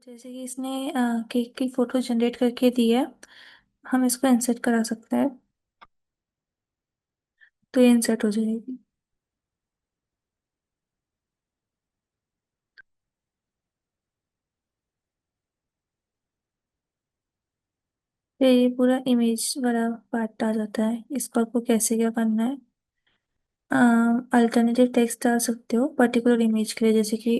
जैसे कि इसने केक की फोटो जनरेट करके दी है। हम इसको इंसर्ट करा सकते हैं। तो ये इंसर्ट हो जाएगी। फिर ये पूरा इमेज वाला पार्ट आ जाता है। इसको आपको कैसे क्या करना है। अल्टरनेटिव टेक्स्ट डाल सकते हो पर्टिकुलर इमेज के लिए, जैसे कि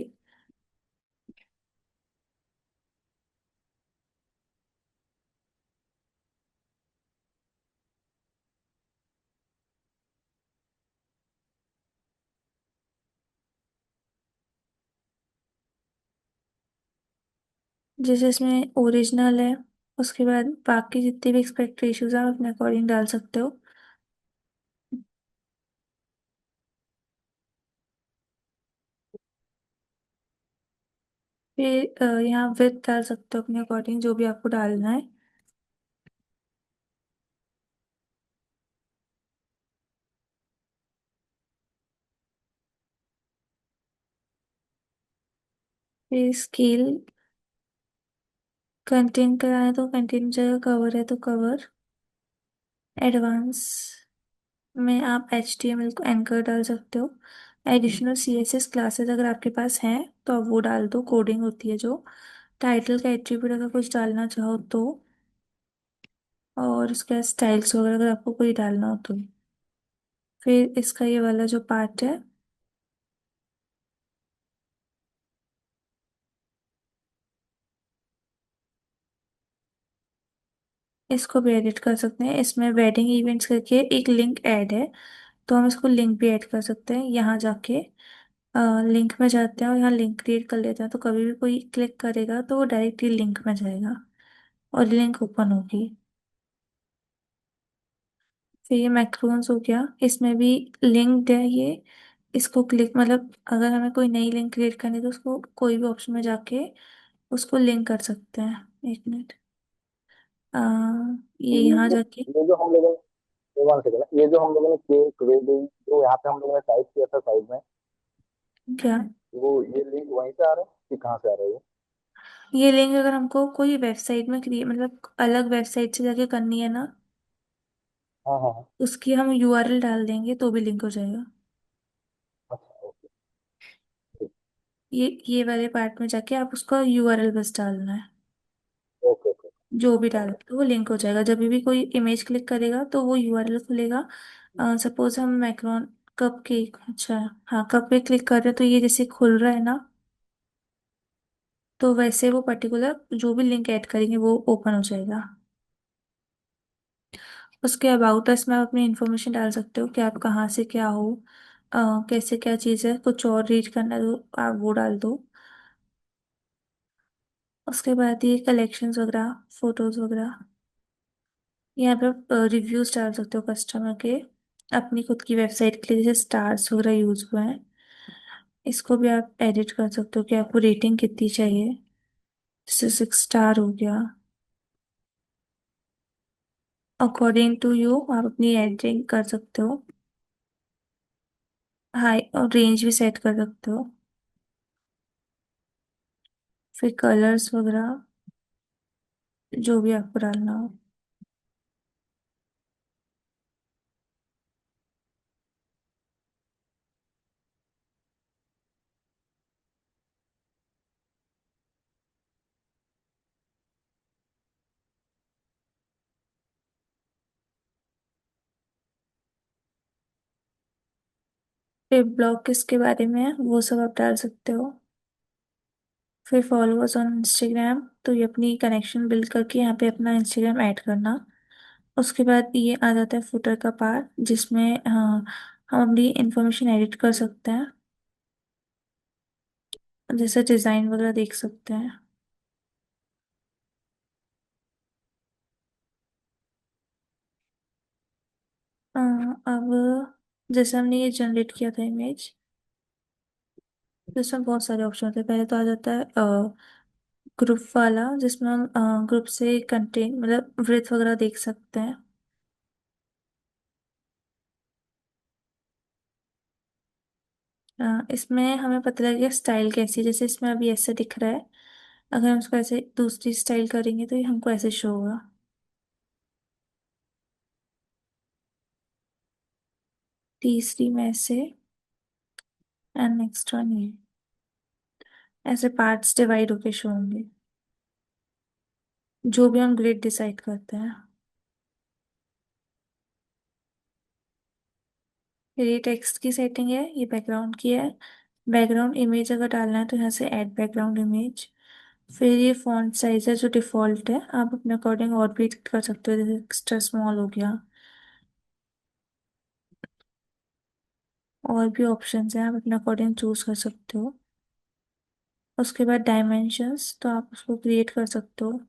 जैसे इसमें ओरिजिनल है। उसके बाद बाकी जितने भी एक्सपेक्ट रेशियोज आप अपने अकॉर्डिंग डाल सकते हो। फिर यहाँ विड्थ डाल सकते हो अपने अकॉर्डिंग, जो भी आपको डालना है। फिर स्केल कंटेंट का है तो कंटेंट जगह कवर है तो कवर। एडवांस में आप HTML को एंकर डाल सकते हो। एडिशनल CSS क्लासेस अगर आपके पास हैं तो आप वो डाल दो, कोडिंग होती है जो। टाइटल का एट्रीब्यूट अगर कुछ डालना चाहो तो। और उसके बाद स्टाइल्स वगैरह अगर आपको कोई डालना हो तो। फिर इसका ये वाला जो पार्ट है, इसको भी एडिट कर सकते हैं। इसमें वेडिंग इवेंट्स करके एक लिंक ऐड है, तो हम इसको लिंक भी ऐड कर सकते हैं। यहाँ जाके लिंक में जाते हैं और यहाँ लिंक क्रिएट कर लेते हैं, तो कभी भी कोई क्लिक करेगा तो वो डायरेक्टली लिंक में जाएगा और लिंक ओपन होगी। फिर ये मैक्रोन्स हो गया, इसमें भी लिंक्ड है ये। इसको क्लिक मतलब अगर हमें कोई नई लिंक क्रिएट करनी है तो उसको कोई भी ऑप्शन में जाके उसको लिंक कर सकते हैं। एक मिनट। आ, ये यहाँ जाके ये जो हम लोगों ने वन सेकंड, ये जो हम लोगों ने केक वेडिंग जो यहाँ पे हम लोगों ने टाइप किया था साइड में, क्या, वो ये लिंक वहीं से आ रहा है कि कहाँ से आ रहा है ये? ये लिंक अगर हमको कोई वेबसाइट में क्रिएट मतलब अलग वेबसाइट से जाके करनी है ना, हाँ हाँ हाँ। उसकी हम URL डाल देंगे तो भी लिंक हो जाएगा। अच्छा ओके। ठीक। ये वाले पार्ट में जाके आप उसका URL बस डालना है। Okay okay. जो भी समझ डालो तो वो लिंक हो जाएगा। जब भी कोई इमेज क्लिक करेगा तो वो URL खुलेगा। सपोज हम मैक्रोन कप केक, अच्छा हाँ, कप पे क्लिक कर रहे हैं तो ये जैसे खुल रहा है ना, तो वैसे वो पर्टिकुलर जो भी लिंक ऐड करेंगे वो ओपन हो जाएगा। उसके अबाउट अस में आप अपनी इंफॉर्मेशन डाल सकते हो कि आप कहाँ से क्या हो, कैसे क्या चीज़ है। कुछ और रीड करना है तो आप वो डाल दो। उसके बाद ये कलेक्शंस वगैरह, फोटोज वगैरह, यहाँ पे आप रिव्यूज डाल सकते हो कस्टमर के अपनी खुद की वेबसाइट के लिए, जैसे स्टार्स वगैरह यूज हुए हैं। इसको भी आप एडिट कर सकते हो कि आपको रेटिंग कितनी चाहिए। जैसे 6 स्टार हो गया। अकॉर्डिंग टू यू आप अपनी एडिटिंग कर सकते हो। हाई और रेंज भी सेट कर सकते हो। फिर कलर्स वगैरह जो भी आपको डालना हो। फिर ब्लॉग किसके बारे में है वो सब आप डाल सकते हो। फिर फॉलोअर्स ऑन इंस्टाग्राम, तो ये अपनी कनेक्शन बिल्ड करके यहाँ पे अपना इंस्टाग्राम ऐड करना। उसके बाद ये आ जाता है फुटर का पार्ट, जिसमें हम अपनी इंफॉर्मेशन एडिट कर सकते हैं। जैसे डिज़ाइन वगैरह देख सकते हैं। अब जैसे हमने ये जनरेट किया था इमेज, तो इसमें बहुत सारे ऑप्शन होते हैं। पहले तो आ जाता है ग्रुप वाला, जिसमें हम ग्रुप से कंटेंट मतलब विड्थ वगैरह देख सकते हैं। इसमें हमें पता लगेगा स्टाइल कैसी है, जैसे इसमें अभी ऐसा दिख रहा है। अगर हम उसको ऐसे दूसरी स्टाइल करेंगे तो ये हमको ऐसे शो होगा। तीसरी में से एंड नेक्स्ट वन ये, ऐसे पार्ट्स डिवाइड होके शो होंगे, जो भी हम ग्रिड डिसाइड करते हैं। फिर ये टेक्स्ट की सेटिंग है, ये बैकग्राउंड की है। बैकग्राउंड इमेज अगर डालना है तो यहाँ से ऐड बैकग्राउंड इमेज। फिर ये फॉन्ट साइज है जो डिफॉल्ट है, आप अपने अकॉर्डिंग और भी कर सकते हो, जैसे एक्स्ट्रा स्मॉल हो गया। और भी ऑप्शंस हैं, आप अपने अकॉर्डिंग चूज कर सकते हो। उसके बाद डायमेंशंस, तो आप उसको क्रिएट कर सकते हो,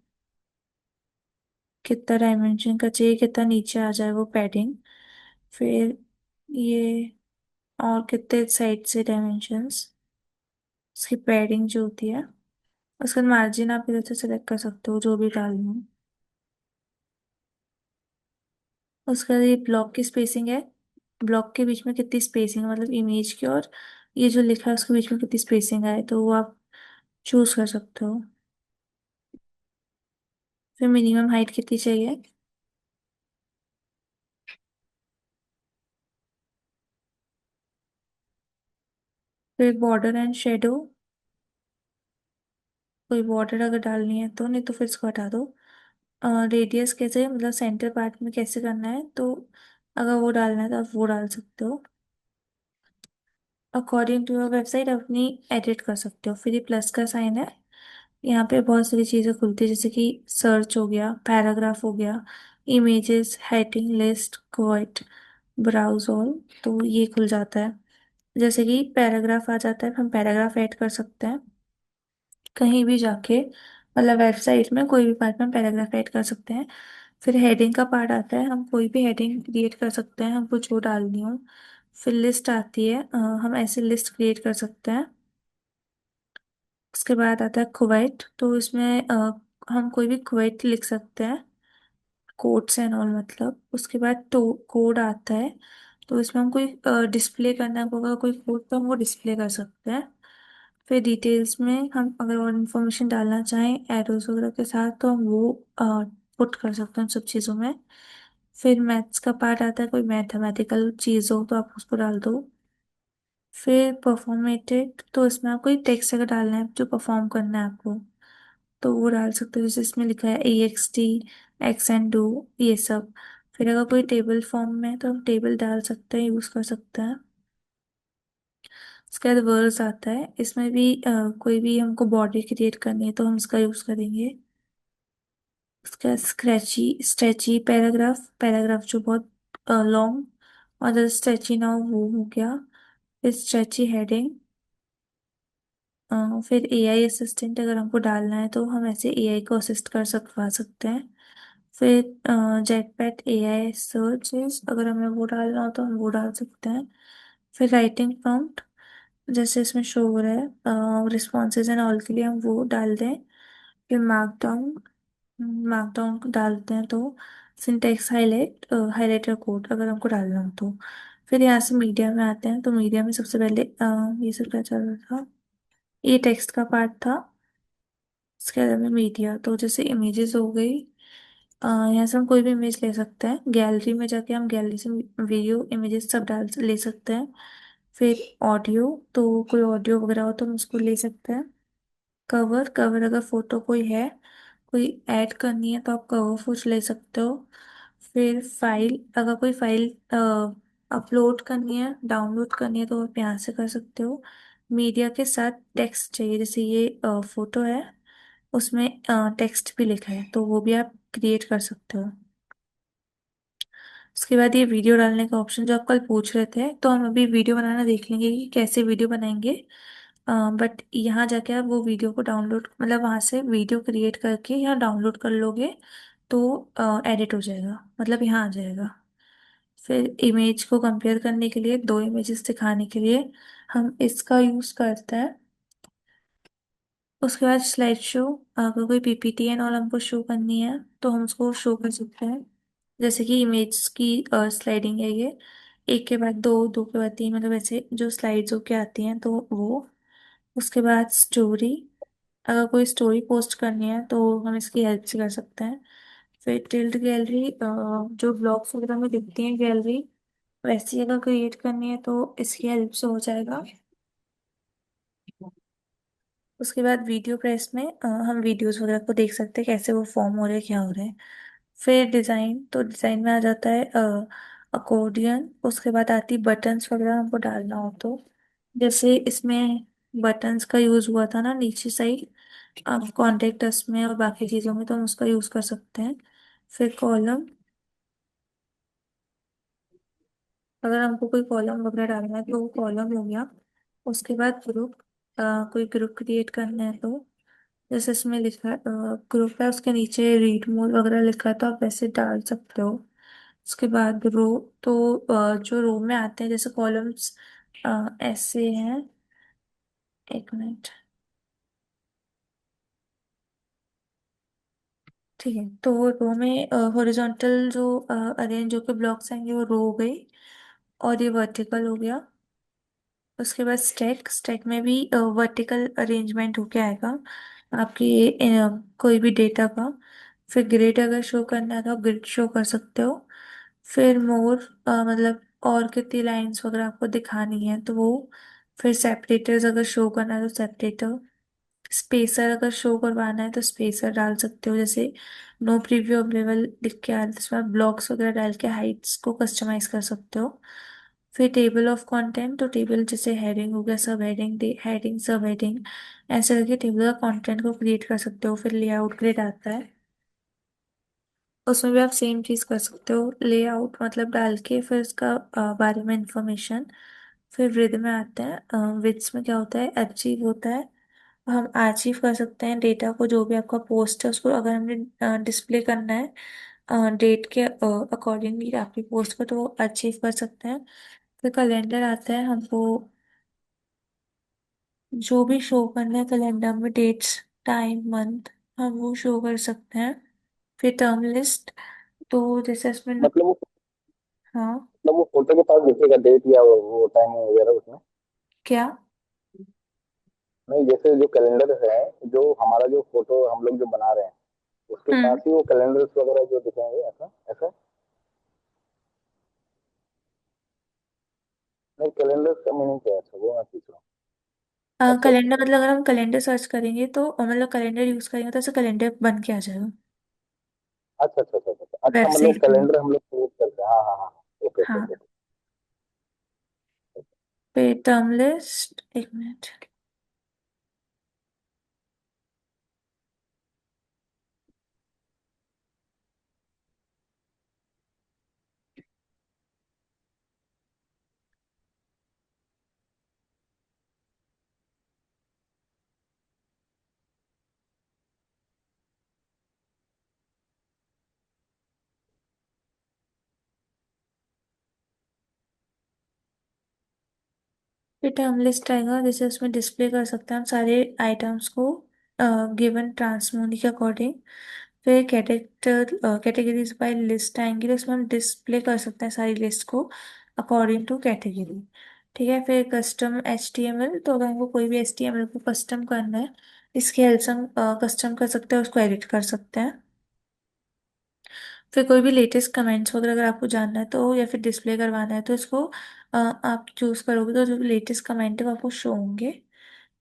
कितना डायमेंशन का चाहिए, कितना नीचे आ जाए वो पैडिंग। फिर ये, और कितने साइड से डायमेंशंस, उसकी पैडिंग जो होती है। उसका मार्जिन आप इधर से सेलेक्ट कर सकते हो, जो भी डालना हो। उसका ये ब्लॉक की स्पेसिंग है, ब्लॉक के बीच में कितनी स्पेसिंग है, मतलब इमेज की और ये जो लिखा है उसके बीच में कितनी स्पेसिंग आए, तो वो आप चूज कर सकते हो। फिर मिनिमम हाइट कितनी चाहिए। फिर बॉर्डर एंड शेडो, कोई बॉर्डर अगर डालनी है तो, नहीं तो फिर इसको हटा दो। रेडियस कैसे, मतलब सेंटर पार्ट में कैसे करना है, तो अगर वो डालना है तो आप वो डाल सकते हो। अकॉर्डिंग टू योर वेबसाइट अपनी एडिट कर सकते हो। फिर ये प्लस का साइन है, यहाँ पे बहुत सारी चीज़ें खुलती है, जैसे कि सर्च हो गया, पैराग्राफ हो गया, images, heading, list, quote, browse all, तो ये खुल जाता है। जैसे कि पैराग्राफ आ जाता है, हम पैराग्राफ ऐड कर सकते हैं कहीं भी जाके, मतलब वेबसाइट में कोई भी पार्ट में पैराग्राफ ऐड कर सकते हैं। फिर हेडिंग का पार्ट आता है, हम कोई भी हेडिंग क्रिएट कर सकते हैं, हमको जो डालनी हो। फिर लिस्ट आती है, हम ऐसे लिस्ट क्रिएट कर सकते हैं। उसके बाद आता है कुवैत, तो इसमें हम कोई भी कुवैत लिख सकते हैं, कोड्स एंड ऑल मतलब। उसके बाद तो कोड आता है, तो इसमें हम कोई डिस्प्ले करना होगा कोई कोड, तो हम वो डिस्प्ले कर सकते हैं। फिर डिटेल्स में हम अगर और इन्फॉर्मेशन डालना चाहें एरोज वगैरह के साथ, तो हम वो पुट कर सकते हैं उन सब चीज़ों में। फिर मैथ्स का पार्ट आता है, कोई मैथमेटिकल चीज़ हो तो आप उसको डाल दो। फिर परफॉर्मेटिव, तो इसमें आप कोई टेक्स्ट अगर डालना है जो परफॉर्म करना है आपको, तो वो डाल सकते हो, जैसे इसमें लिखा है EXT, एक्स एंड डू, ये सब। फिर अगर कोई टेबल फॉर्म में है तो हम टेबल डाल सकते हैं, यूज़ कर सकते हैं। उसके बाद वर्ड्स आता है, इसमें भी कोई भी हमको बॉडी क्रिएट करनी है तो हम इसका यूज़ करेंगे। उसके बाद स्क्रैची स्ट्रेची पैराग्राफ, पैराग्राफ जो बहुत लॉन्ग और स्ट्रेची ना हो वो हो गया। फिर स्ट्रेची हेडिंग। फिर AI असिस्टेंट, अगर हमको डालना है तो हम ऐसे AI को असिस्ट कर सकवा सकते हैं। फिर जेटपैट AI सर्चेस, अगर हमें वो डालना हो तो हम वो डाल सकते हैं। फिर राइटिंग प्रॉम्प्ट, जैसे इसमें शो हो रहा है रिस्पॉन्सेज एंड ऑल के लिए हम वो डाल दें। फिर मार्कडाउन, मार्कडाउन डालते हैं तो सिंटेक्स हाईलाइट, हाईलाइटर कोड अगर हमको डालना हो तो। फिर यहाँ से मीडिया में आते हैं, तो मीडिया में सबसे पहले ये सब क्या चल रहा था, ये टेक्स्ट का पार्ट था। इसके अलावा में मीडिया, तो जैसे इमेजेस हो गई, यहाँ से हम कोई भी इमेज ले सकते हैं, गैलरी में जाके हम गैलरी से वीडियो इमेजेस सब डाल ले सकते हैं। फिर ऑडियो, तो कोई ऑडियो वगैरह हो तो हम उसको ले सकते हैं। कवर, कवर अगर फोटो कोई है, कोई ऐड करनी है तो आप कवर फोटो ले सकते हो। फिर फाइल, अगर कोई फाइल अपलोड करनी है, डाउनलोड करनी है, तो आप यहाँ से कर सकते हो। मीडिया के साथ टेक्स्ट चाहिए, जैसे ये फोटो है, उसमें टेक्स्ट भी लिखा है, तो वो भी आप क्रिएट कर सकते हो। उसके बाद ये वीडियो डालने का ऑप्शन जो आप कल पूछ रहे थे, तो हम अभी वीडियो बनाना देख लेंगे कि कैसे वीडियो बनाएंगे। बट यहाँ जाके आप वो वीडियो को डाउनलोड, मतलब वहाँ से वीडियो क्रिएट करके यहाँ डाउनलोड कर लोगे, तो एडिट हो जाएगा, मतलब यहाँ आ जाएगा। फिर इमेज को कंपेयर करने के लिए, दो इमेजेस दिखाने के लिए हम इसका यूज़ करते हैं। उसके बाद स्लाइड शो, अगर कोई PPT एंड और हमको शो करनी है तो हम उसको शो कर सकते हैं। जैसे कि इमेज की स्लाइडिंग है ये, एक के बाद दो, दो के बाद तीन, मतलब ऐसे जो स्लाइड्स होके आती हैं तो वो। उसके बाद स्टोरी, अगर कोई स्टोरी पोस्ट करनी है तो हम इसकी हेल्प से कर सकते हैं। फिर टिल्ड गैलरी, जो ब्लॉग्स वगैरह में दिखती है गैलरी, वैसी अगर क्रिएट करनी है तो इसकी हेल्प से हो जाएगा। उसके बाद वीडियो प्रेस में हम वीडियोस वगैरह को देख सकते हैं कैसे वो फॉर्म हो रहे हैं, क्या हो रहे हैं। फिर डिज़ाइन, तो डिज़ाइन में आ जाता है अकॉर्डियन। उसके बाद आती बटन्स वगैरह हमको डालना हो तो, जैसे इसमें बटन्स का यूज़ हुआ था ना नीचे साइड, अब कॉन्टेक्ट अस में और बाकी चीज़ों में तो हम उसका यूज़ कर सकते हैं। फिर कॉलम, अगर हमको कोई कॉलम वगैरह डालना है तो वो कॉलम हो गया। उसके बाद ग्रुप, कोई ग्रुप क्रिएट करना है तो जैसे इसमें लिखा है ग्रुप है, उसके नीचे रीड मोर वगैरह लिखा है तो आप वैसे डाल सकते हो। उसके बाद रो, तो जो रो में आते हैं जैसे कॉलम्स ऐसे हैं, एक मिनट, ठीक है। तो वो रो में हॉरिजॉन्टल जो अरेंज होकर ब्लॉक्स आएंगे वो रो हो गई, और ये वर्टिकल हो गया। उसके बाद स्टैक, स्टैक में भी वर्टिकल अरेंजमेंट होके आएगा आपकी कोई भी डेटा का। फिर ग्रिड अगर शो करना है तो आप ग्रिड शो कर सकते हो। फिर मोर, मतलब और कितनी लाइंस वगैरह आपको दिखानी है तो वो। फिर सेपरेटर्स अगर शो करना है तो सेपरेटर। स्पेसर अगर शो करवाना है तो स्पेसर डाल सकते हो, जैसे नो प्रीव्यू अवेलेबल लिख के आ रहा है तो इसमें ब्लॉक्स वगैरह डाल के हाइट्स को कस्टमाइज कर सकते हो। फिर टेबल ऑफ कंटेंट, तो टेबल जैसे हेडिंग हो गया, सब हेडिंग, हेडिंग सब हेडिंग, ऐसे करके टेबल का कंटेंट को क्रिएट कर सकते हो। फिर लेआउट ग्रिड आता है, उसमें भी आप सेम चीज़ कर सकते हो, लेआउट मतलब डाल के फिर उसका बारे में इंफॉर्मेशन। फिर विद में आता है, विड्स में क्या होता है, अचीव होता है। हम अचीव कर सकते हैं डेटा को, जो भी आपका पोस्ट है उसको अगर हमने डिस्प्ले करना है डेट के अकॉर्डिंगली आपकी पोस्ट को, तो वो अचीव कर सकते हैं। फिर कैलेंडर आता है, हमको जो भी शो करना है कैलेंडर में, डेट्स, टाइम, मंथ, हम वो शो कर सकते हैं। फिर टर्म लिस्ट, तो जैसे इसमें मतलब वो हाँ। मतलब वो फोटो के पास लिखेगा डेट या वो टाइम वगैरह उसमें? क्या? नहीं, जैसे जो कैलेंडर है, जो हमारा जो फोटो हम लोग जो बना रहे हैं उसके पास हम्म। ही वो कैलेंडर्स वगैरह जो दिखेंगे, ऐसा ऐसा? नहीं, कैलेंडर्स का मीनिंग क्या है, अच्छा वो मैं पूछ रहा हूँ। अच्छा अच्छा कैलेंडर अच्छा मतलब अगर हम कैलेंडर सर्च करेंगे तो मतलब कैलेंडर यूज करेंगे तो ऐसे कैलेंडर बन के आ जाएगा अच्छा अच्छा अच्छा अच्छा अच्छा अच्छा, मतलब वेबसाइट में। कैलेंडर हम लोग क्रिएट करते हैं, हाँ हाँ हाँ हाँ। ओके ओके हाँ। ओके। फिर टर्म लिस्ट, एक मिनट। फिर टर्म लिस्ट आएगा, जैसे उसमें डिस्प्ले कर सकते हैं हम सारे आइटम्स को गिवन ट्रांसमोनी के अकॉर्डिंग। फिर कैटेगरीज बाय लिस्ट आएंगी तो उसमें हम डिस्प्ले कर सकते हैं सारी लिस्ट को अकॉर्डिंग टू कैटेगरी। ठीक है। फिर कस्टम HTML, तो अगर हमको कोई भी HTML को कस्टम करना है, इसकी हेल्प से हम कस्टम कर सकते हैं, उसको एडिट कर सकते हैं। फिर कोई भी लेटेस्ट कमेंट्स वगैरह अगर आपको जानना है तो, या फिर डिस्प्ले करवाना है तो इसको आप चूज करोगे तो जो लेटेस्ट कमेंट है वो आपको शो होंगे।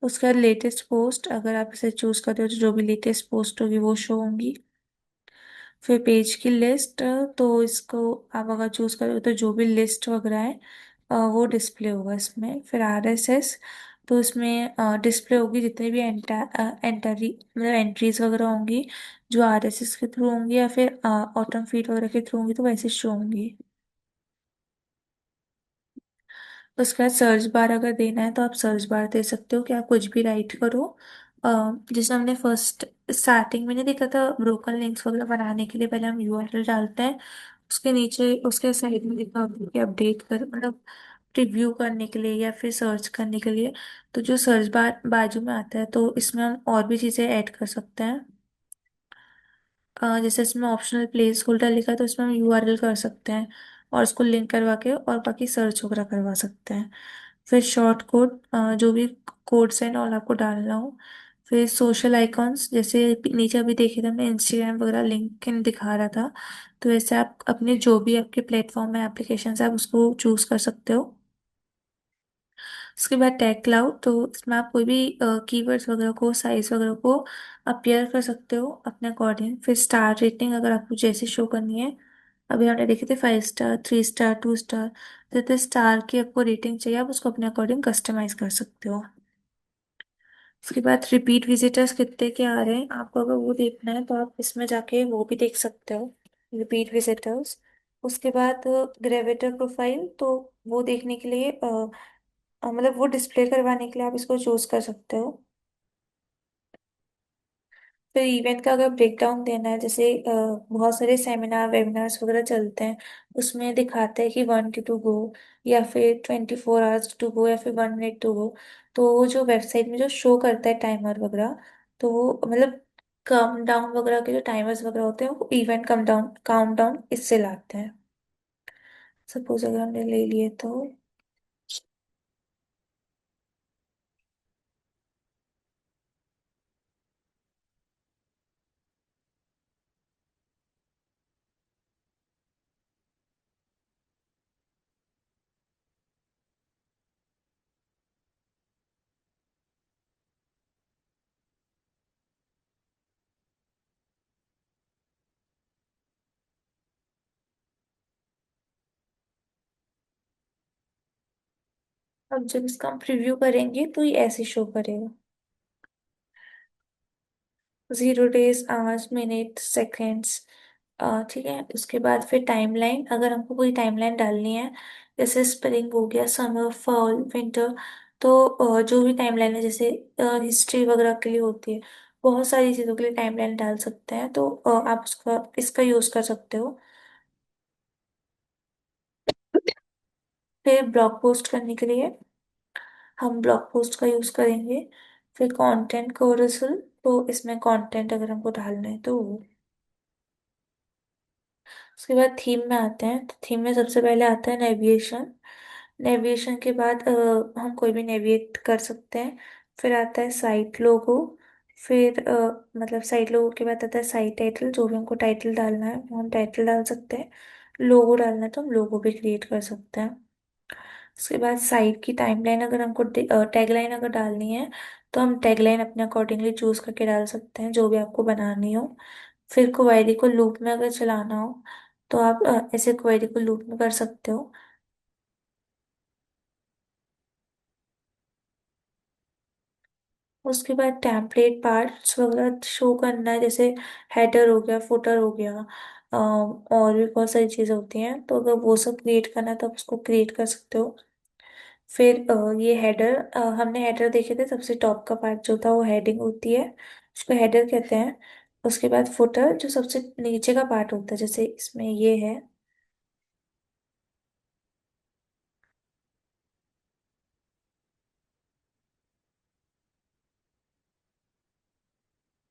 उसके बाद लेटेस्ट पोस्ट, अगर आप इसे चूज करते हो तो जो भी लेटेस्ट पोस्ट होगी वो शो होंगी। फिर पेज की लिस्ट, तो इसको आप अगर चूज करोगे तो जो भी लिस्ट वगैरह है वो डिस्प्ले होगा इसमें। फिर RSS, तो इसमें डिस्प्ले होगी जितनी भी एंटरी मतलब एंट्रीज वगैरह होंगी जो RSS के थ्रू होंगी, या फिर ऑटम फीड वगैरह के थ्रू होंगी तो वैसे शो होंगी। उसके बाद सर्च बार अगर देना है तो आप सर्च बार दे सकते हो कि आप कुछ भी राइट करो। जैसे हमने फर्स्ट स्टार्टिंग में नहीं देखा था, ब्रोकन लिंक्स वगैरह बनाने के लिए पहले हम URL डालते हैं, उसके नीचे उसके साइड में लिखा होता है कि अपडेट कर, मतलब रिव्यू करने के लिए या फिर सर्च करने के लिए। तो जो सर्च बार बाजू में आता है तो इसमें हम और भी चीज़ें ऐड कर सकते हैं। जैसे इसमें ऑप्शनल प्लेस होल्डर लिखा है तो इसमें हम URL कर सकते हैं और उसको लिंक करवा के और बाकी सर्च वगैरह करवा सकते हैं। फिर शॉर्ट कोड, जो भी कोड्स एंड ऑल आपको डालना हो। फिर सोशल आइकॉन्स, जैसे नीचे अभी देखे थे हमने इंस्टाग्राम वगैरह लिंक्डइन दिखा रहा था, तो ऐसे आप अपने जो भी आपके प्लेटफॉर्म है, एप्लीकेशन है, आप उसको चूज कर सकते हो। उसके बाद टैग क्लाउड, तो इसमें आप कोई भी कीवर्ड्स वगैरह को, साइज वगैरह को अपीयर कर सकते हो अपने अकॉर्डिंग। फिर स्टार रेटिंग, अगर आपको जैसे शो करनी है, अभी हमने देखे थे 5 स्टार, 3 स्टार, 2 स्टार, जितने स्टार की आपको रेटिंग चाहिए आप उसको अपने अकॉर्डिंग कस्टमाइज कर सकते हो। उसके बाद रिपीट विजिटर्स कितने के आ रहे हैं आपको, अगर वो देखना है तो आप इसमें जाके वो भी देख सकते हो, रिपीट विजिटर्स। उसके बाद ग्रेविटर प्रोफाइल, तो वो देखने के लिए मतलब वो डिस्प्ले करवाने के लिए आप इसको चूज कर सकते हो। फिर इवेंट का अगर ब्रेकडाउन देना है, जैसे बहुत सारे सेमिनार वेबिनार्स वगैरह चलते हैं, उसमें दिखाते हैं कि 1 to 2 गो, या फिर 24 आवर्स टू गो, या फिर 1 मिनट टू गो। तो वो जो वेबसाइट में जो शो करता है टाइमर वगैरह, तो वो मतलब कम डाउन वगैरह के जो टाइमर्स वगैरह होते हैं वो event come down count down इससे लाते हैं। सपोज अगर हमने ले लिए तो अब जब इसका हम प्रीव्यू करेंगे तो ये ऐसे शो करेगा, 0 डेज, आवर्स, मिनट, सेकेंड्स। ठीक है। उसके बाद फिर टाइमलाइन, अगर हमको कोई टाइमलाइन डालनी है, जैसे स्प्रिंग हो गया, समर, फॉल, विंटर, तो जो भी टाइमलाइन है, जैसे हिस्ट्री वगैरह के लिए होती है, बहुत सारी चीज़ों के लिए टाइमलाइन डाल सकते हैं, तो आप उसका इसका यूज़ कर सकते हो। फिर ब्लॉग पोस्ट करने के लिए हम ब्लॉग पोस्ट का यूज़ करेंगे। फिर कंटेंट कोरसल, तो इसमें कंटेंट अगर हमको डालना है तो वो। उसके बाद थीम में आते हैं, तो थीम में सबसे पहले आता है नेविगेशन। नेविगेशन के बाद हम कोई भी नेविगेट कर सकते हैं। फिर आता है साइट लोगो। फिर मतलब साइट लोगो के बाद आता है साइट टाइटल, जो भी हमको टाइटल डालना है वो हम टाइटल डाल सकते हैं। लोगो डालना है तो हम लोगो भी क्रिएट कर सकते हैं। उसके बाद साइट की टाइमलाइन, अगर हमको टैगलाइन अगर डालनी है तो हम टैगलाइन अपने अकॉर्डिंगली चूज करके डाल सकते हैं, जो भी आपको बनानी हो। फिर क्वेरी को लूप में अगर चलाना हो तो आप ऐसे क्वेरी को लूप में कर सकते हो। उसके बाद टेम्पलेट पार्ट्स वगैरह शो करना है, जैसे हेडर हो गया, फुटर हो गया, और भी बहुत सारी चीज़ें होती हैं, तो अगर वो सब क्रिएट करना है तो आप उसको क्रिएट कर सकते हो। फिर ये हेडर, हमने हेडर देखे थे, सबसे टॉप का पार्ट जो था वो हेडिंग होती है, उसको हेडर कहते हैं। उसके बाद फुटर, जो सबसे नीचे का पार्ट होता है, जैसे इसमें ये है,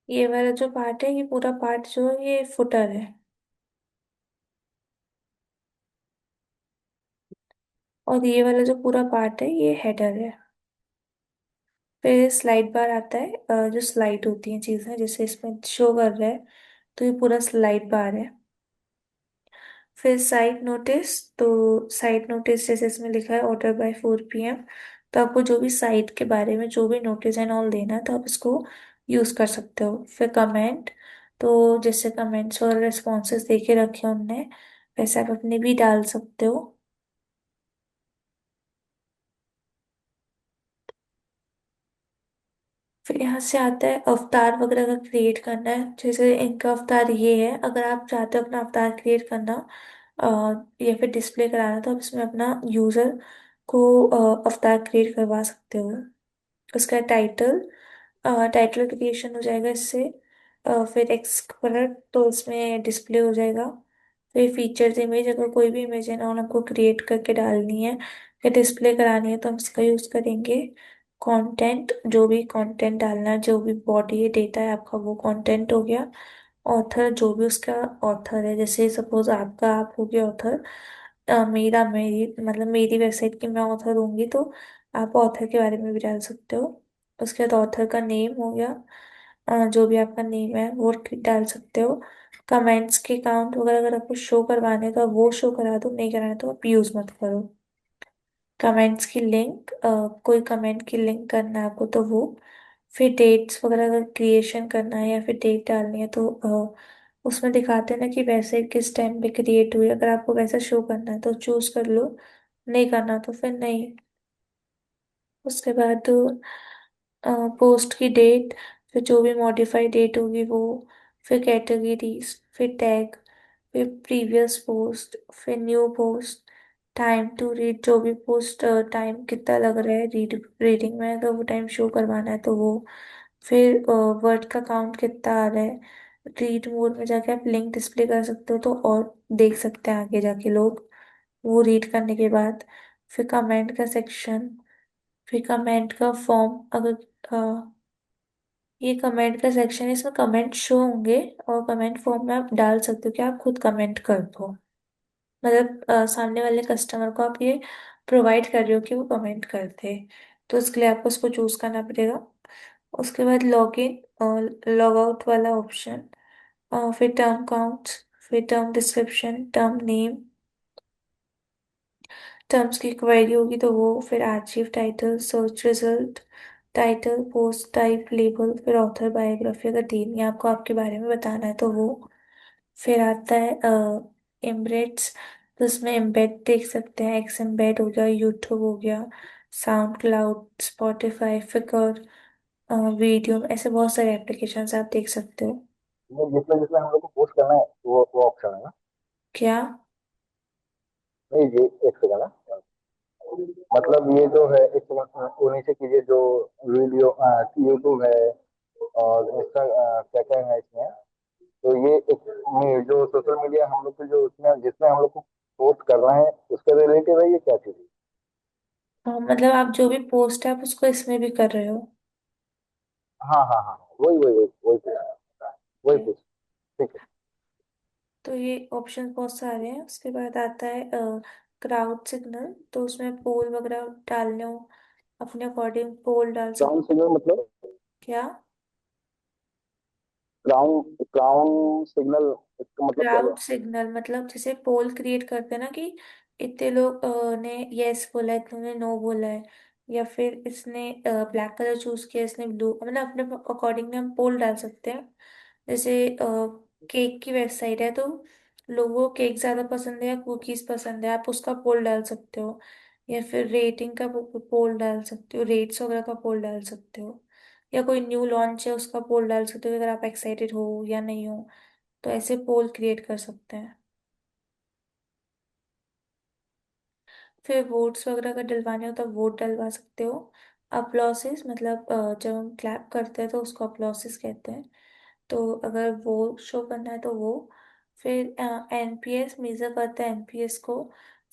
ये वाला जो पार्ट है, ये पूरा पार्ट जो है ये फुटर है। और ये वाला जो पूरा पार्ट है ये हेडर है। फिर स्लाइड बार आता है, जो स्लाइड होती हैं चीज़ें, जैसे इसमें शो कर रहा है, तो ये पूरा स्लाइड बार है। फिर साइट नोटिस, तो साइट नोटिस जैसे इसमें लिखा है ऑर्डर बाय 4 PM, तो आपको जो भी साइट के बारे में जो भी नोटिस एंड ऑल देना है तो आप इसको यूज़ कर सकते हो। फिर कमेंट, तो जैसे कमेंट्स और रिस्पॉन्सेस देके रखे हैं उनने, वैसे आप अपने भी डाल सकते हो। फिर यहाँ से आता है अवतार वगैरह का क्रिएट करना है, जैसे इनका अवतार ये है, अगर आप चाहते हो अपना अवतार क्रिएट करना अ, या फिर डिस्प्ले कराना, तो आप इसमें अपना यूजर को अवतार क्रिएट करवा सकते हो। उसका टाइटल, टाइटल क्रिएशन हो जाएगा इससे। फिर एक्सपर्ट, तो इसमें डिस्प्ले हो जाएगा। फिर फीचर्स इमेज, अगर कोई भी इमेज है ना उन्हें हमको क्रिएट करके डालनी है या डिस्प्ले करानी है तो हम इसका यूज करेंगे। कंटेंट, जो भी कंटेंट डालना है, जो भी बॉडी है, डेटा है आपका, वो कंटेंट हो गया। ऑथर, जो भी उसका ऑथर है, जैसे सपोज आपका आप हो गया ऑथर, मेरी मतलब मेरी वेबसाइट की मैं ऑथर होंगी तो आप ऑथर के बारे में भी डाल सकते हो। उसके बाद ऑथर का नेम हो गया, जो भी आपका नेम है वो डाल सकते हो। कमेंट्स के काउंट वगैरह अगर आपको शो करवाने हैं तो आप वो शो करा दो, नहीं कराना तो आप यूज मत करो। कमेंट्स की लिंक, कोई कमेंट की लिंक करना है आपको तो वो। फिर डेट्स वगैरह अगर क्रिएशन करना है या फिर डेट डालनी है तो उसमें दिखाते हैं ना कि वैसे किस टाइम पे क्रिएट हुई, अगर आपको वैसा शो करना है तो चूज कर लो, नहीं करना तो फिर नहीं। उसके बाद पोस्ट की डेट, फिर जो भी मॉडिफाई डेट होगी वो, फिर कैटेगरीज, फिर टैग, फिर प्रीवियस पोस्ट, फिर new post, time to read, जो भी पोस्ट टाइम कितना लग रहा है रीडिंग में, अगर वो टाइम शो करवाना है तो वो। फिर वर्ड का काउंट कितना आ रहा है। रीड मोड में जाके आप लिंक डिस्प्ले कर सकते हो तो और देख सकते हैं आगे जाके लोग वो रीड करने के बाद। फिर कमेंट का सेक्शन, फिर कमेंट का फॉर्म, अगर ये कमेंट का सेक्शन है, इसमें कमेंट शो होंगे और कमेंट फॉर्म में आप डाल सकते हो कि आप खुद कमेंट कर दो। मतलब सामने वाले कस्टमर को आप ये प्रोवाइड कर रहे हो कि वो कमेंट करते, तो इसके लिए आपको उसको चूज करना पड़ेगा। उसके बाद लॉग इन और लॉग आउट वाला ऑप्शन, फिर टर्म काउंट्स, फिर term description, term name, terms की क्वेरी होगी तो वो, फिर archive title, search result, title, post type, label, फिर ऑथर बायोग्राफी अगर देनी है आपको आपके बारे में बताना है तो वो। फिर आता है एम्बेड्स, तो उसमें एम्बेड देख सकते हैं, एक्स एम्बेड हो गया, यूट्यूब हो गया, साउंड क्लाउड, स्पॉटिफाई, फिकर, वीडियो, ऐसे बहुत सारे एप्लीकेशंस आप देख सकते हो। ये जिसमें जिसमें हम लोग को पोस्ट करना है वो ऑप्शन है ना? क्या? नहीं, ये एक सेकंड है। मतलब ये जो है एक सेकंड, वो नीचे कीजिए जो वीडियो, यूट्यूब है और इंस्टा, क्या क्या है इसमें। तो ये एक जो सोशल मीडिया हम लोग को जो उसमें जिसमें हम लोग को पोस्ट करना है उसके रिलेटेड है, ये क्या चीज है? मतलब आप जो भी पोस्ट है आप उसको इसमें भी कर रहे हो। हाँ हाँ हाँ, वही वही वही वही पूछ, वही Okay. पूछ। ठीक है। तो ये ऑप्शन बहुत सारे हैं। उसके बाद आता है क्राउड सिग्नल, तो उसमें पोल वगैरह डालने हो अपने अकॉर्डिंग पोल डाल क्राउन सकते। सिग्नल मतलब? क्या? क्राउन क्राउन सिग्नल इसका मतलब क्या क्राउड हुआ? सिग्नल मतलब जैसे पोल क्रिएट करते हैं ना कि इतने लोग ने यस बोला है, इतने ने नो बोला है, या फिर इसने ब्लैक कलर चूज किया, इसने ब्लू, मतलब अपने अकॉर्डिंग हम पोल डाल सकते हैं। जैसे केक की वेबसाइट है तो लोगों को केक ज्यादा पसंद है या कुकीज पसंद है, आप उसका पोल डाल सकते हो। या फिर रेटिंग का पोल डाल सकते हो, रेट्स वगैरह का पोल डाल सकते हो। या कोई न्यू लॉन्च है उसका पोल डाल सकते हो अगर आप एक्साइटेड हो या नहीं हो, तो ऐसे पोल क्रिएट कर सकते हैं। फिर वोट्स वगैरह अगर डलवाने हो तो वोट डलवा सकते हो। अप्लॉसिस मतलब जब हम क्लैप करते हैं तो उसको अप्लॉसिस कहते हैं, तो अगर वो शो करना है तो वो। फिर एनपीएस मेजर करता है एनपीएस को।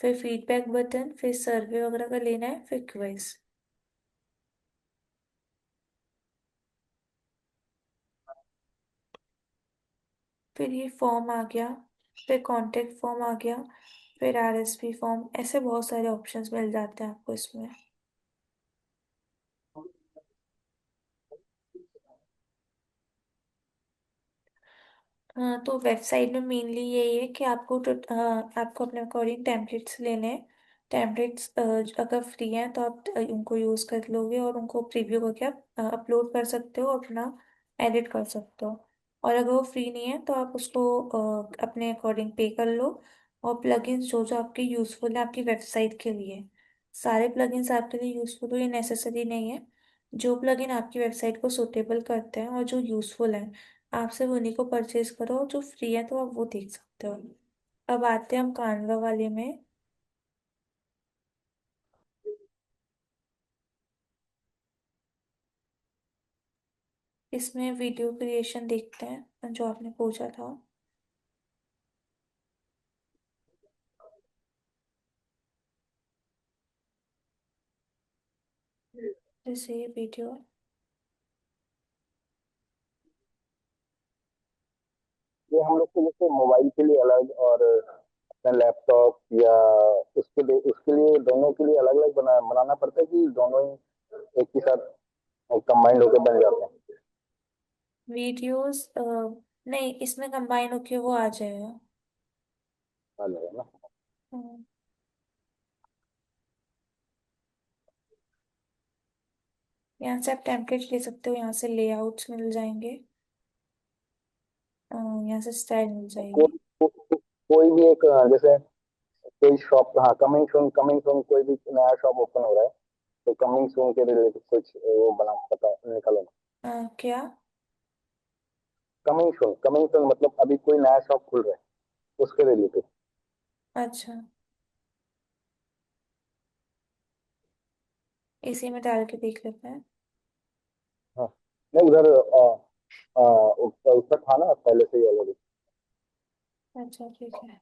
फिर फीडबैक बटन, फिर सर्वे वगैरह का लेना है, फिर क्विज। फिर ये फॉर्म आ गया, फिर कॉन्टेक्ट फॉर्म आ गया, फिर आरएसपी फॉर्म, ऐसे बहुत सारे ऑप्शंस मिल जाते हैं आपको इसमें। हाँ, तो वेबसाइट में मेनली यही है कि आपको आपको अपने अकॉर्डिंग टेम्पलेट्स लेने हैं। टेम्पलेट्स अगर फ्री हैं तो आप उनको यूज़ कर लोगे और उनको प्रीव्यू करके आप अपलोड कर सकते हो, अपना एडिट कर सकते हो। और अगर वो फ्री नहीं है तो आप उसको अपने अकॉर्डिंग पे कर लो। और प्लगइन्स जो जो आपके यूज़फुल है आपकी वेबसाइट के लिए, सारे प्लगइन्स आपके लिए यूज़फुल हो ये नेसेसरी नहीं है। जो प्लगइन आपकी वेबसाइट को सुटेबल करते हैं और जो यूज़फुल है आप सिर्फ उन्हीं को परचेज करो, जो फ्री है तो आप वो देख सकते हो। अब आते हैं हम कानवा वाले में। इसमें वीडियो क्रिएशन देखते हैं जो आपने पूछा था। जैसे ये वीडियो, ये हम लोग को जैसे मोबाइल के लिए अलग और अपने लैपटॉप या उसके लिए दोनों के लिए अलग अलग बनाना पड़ता है कि दोनों ही एक ही साथ? और कंबाइंड होकर बन जाते हैं। वीडियोस नहीं, इसमें कंबाइन होके वो आ जाएगा। आ जाएगा ना। हम्म, यहाँ से आप टेम्पलेट ले सकते हो, यहाँ से लेआउट्स मिल जाएंगे, यहाँ से स्टाइल मिल जाएगी। कोई भी एक जैसे कोई शॉप, हाँ, कमिंग सून कोई भी नया शॉप ओपन हो रहा है, तो कमिंग सून के रिलेटेड कुछ वो बना पता निकालो। क्या? कमिंग सून मतलब अभी कोई नया शॉप खुल रहा है उसके रिलेटेड। अच्छा, इसी में डाल के देख लेते हैं। हाँ, नहीं उधर उसका था ना पहले से ही ऑलरेडी। अच्छा ठीक है।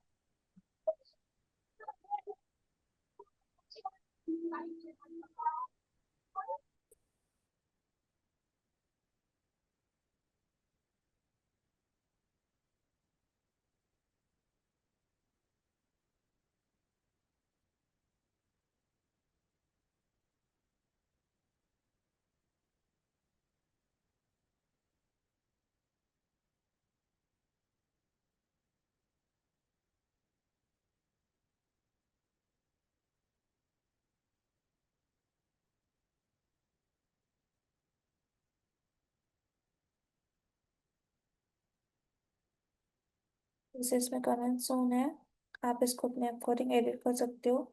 जैसे इसमें कमेंट जोन है, आप इसको अपने अकॉर्डिंग एडिट कर सकते हो,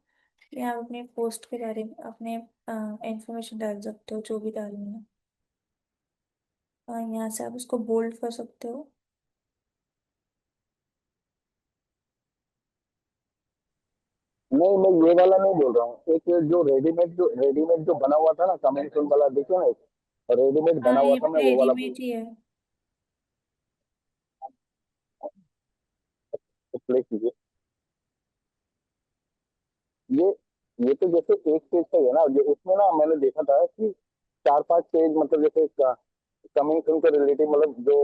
या आप अपने पोस्ट के बारे में अपने इंफॉर्मेशन डाल सकते हो जो भी डालनी है। यहाँ से आप उसको बोल्ड कर सकते हो। नहीं, मैं ये वाला नहीं बोल रहा हूँ, एक जो रेडीमेड जो बना हुआ था ना कमिंग सून वाला, देखिए ना, एक रेडीमेड बना हाँ, हुआ ये था, भी मैं वो वाला बोल रेडीमेड ही है। रहा हूँ। तो प्ले कीजिए। ये ये तो जैसे एक पेज का ही है ना, जो उसमें ना मैंने देखा था कि चार पांच पेज, मतलब जैसे कमिंग सून के रिलेटिव, मतलब जो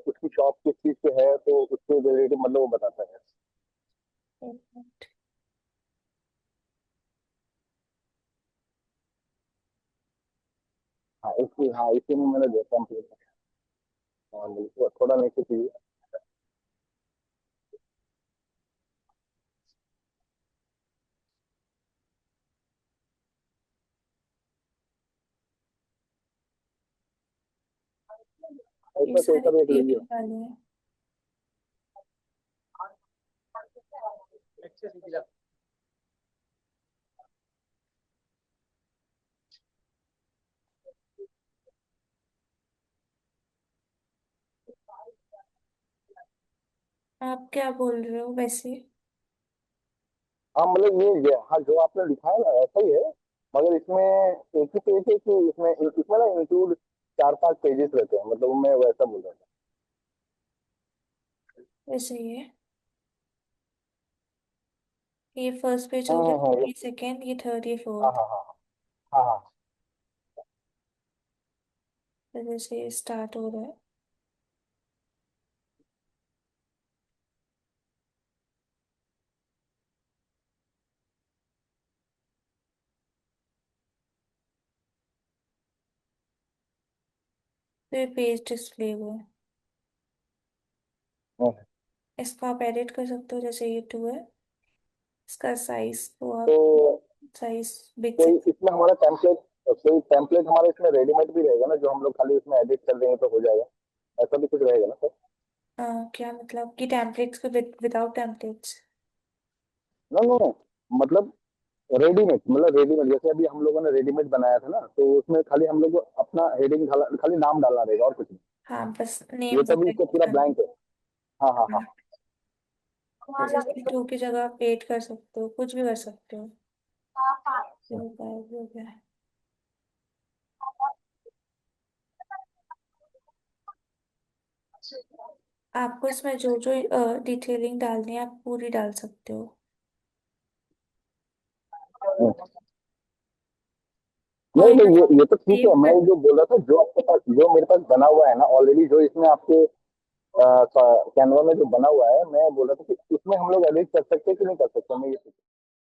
उसकी शॉप किस चीज पे है तो उसके रिलेटिव मतलब वो बताता है। एक मिनट। हाँ, इसी में मैंने देखा कंप्लीट। हाँ बिल्कुल, थोड़ा नीचे कीजिए। ये ऐसा कोई सारे सा भी एक लीजिए। यूट्यूब वाले हैं। आप क्या बोल रहे हो वैसे? हाँ मतलब हाँ जो आपने लिखा है ना ऐसा ही है, मगर इसमें एक ही पेज है कि इसमें इसमें ना इंक्लूड चार पांच पेजेस रहते हैं, मतलब मैं वैसा बोल रहा था। वैसे ही है। ये फर्स्ट पेज हाँ हो हाँ हाँ, गया, ये सेकेंड, ये थर्ड, ये हाँ फोर्थ। हाँ हाँ हाँ हाँ। तो जैसे स्टार्ट हो रहा है। तो ये पेज डिस्प्ले हुआ है। हाँ, हाँ। इसको आप एडिट कर सकते हो, जैसे ये टू है, इसका साइज तो तो आप साइज बिग से। कोई इसमें हमारा टेम्पलेट, कोई टेम्पलेट हमारा इसमें रेडीमेड भी रहेगा ना, जो हम लोग खाली इसमें एडिट कर देंगे तो हो जाएगा, ऐसा भी कुछ रहेगा ना सर? क्या मतलब कि टेम्पलेट्स को विदाउट टेम्पलेट्स? नो नो, मतलब रेडीमेड जैसे अभी हम लोगों ने रेडीमेड बनाया था ना, तो उसमें खाली हम लोग को अपना हेडिंग खाली नाम डालना रहेगा और कुछ नहीं। हाँ, बस ये नेम तभी वगैरह इसको पूरा करना ब्लैंक है। हाँ हाँ है। हाँ। जैसे इसमें टू की जगह आप एट कर सकते हो, कुछ भी कर सकते हो। ये होता है, ये हो गया है। आपको इसमें जो जो डिटेलिंग डालनी है आप पूरी डाल सकते हो। नहीं और नहीं, यहाँ ये तो ठीक सेव है, मैं कर। जो बोल रहा था, जो आपके पास, जो मेरे पास बना हुआ है ना ऑलरेडी, जो इसमें आपके कैनवा में जो बना हुआ है, मैं बोल रहा था कि उसमें हम लोग एडिट कर सकते हैं कि नहीं कर सकते, मैं ये